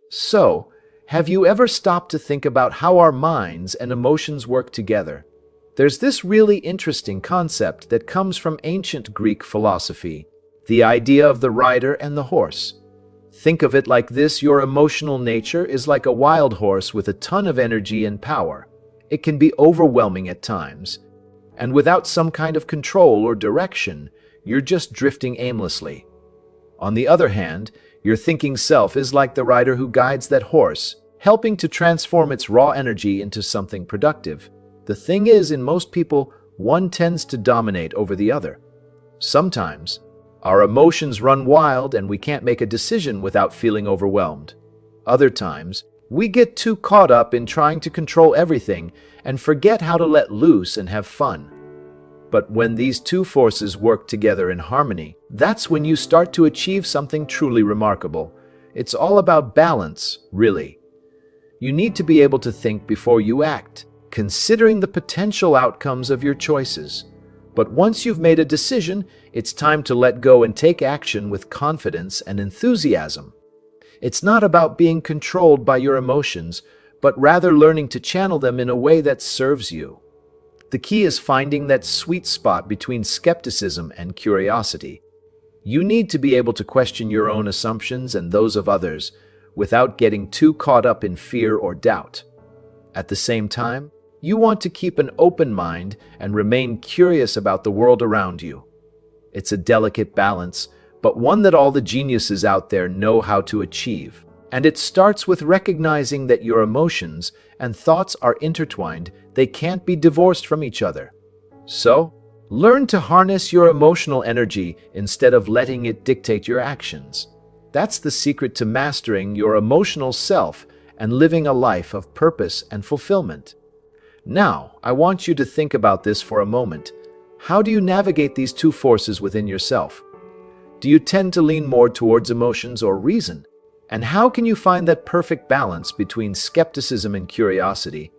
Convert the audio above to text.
So, have you ever stopped to think about how our minds and emotions work together? There's this really interesting concept that comes from ancient Greek philosophy, the idea of the rider and the horse. Think of it like this: your emotional nature is like a wild horse with a ton of energy and power. It can be overwhelming at times, and without some kind of control or direction, you're just drifting aimlessly. On the other hand, your thinking self is like the rider who guides that horse, helping to transform its raw energy into something productive. The thing is, in most people, one tends to dominate over the other. Sometimes, our emotions run wild and we can't make a decision without feeling overwhelmed. Other times, we get too caught up in trying to control everything and forget how to let loose and have fun. But when these two forces work together in harmony, that's when you start to achieve something truly remarkable. It's all about balance, really. You need to be able to think before you act, considering the potential outcomes of your choices. But once you've made a decision, it's time to let go and take action with confidence and enthusiasm. It's not about being controlled by your emotions, but rather learning to channel them in a way that serves you. The key is finding that sweet spot between skepticism and curiosity. You need to be able to question your own assumptions and those of others without getting too caught up in fear or doubt. At the same time, you want to keep an open mind and remain curious about the world around you. It's a delicate balance, but one that all the geniuses out there know how to achieve. And it starts with recognizing that your emotions and thoughts are intertwined. They can't be divorced from each other. So, learn to harness your emotional energy instead of letting it dictate your actions. That's the secret to mastering your emotional self and living a life of purpose and fulfillment. Now, I want you to think about this for a moment. How do you navigate these two forces within yourself? Do you tend to lean more towards emotions or reason? And how can you find that perfect balance between skepticism and curiosity?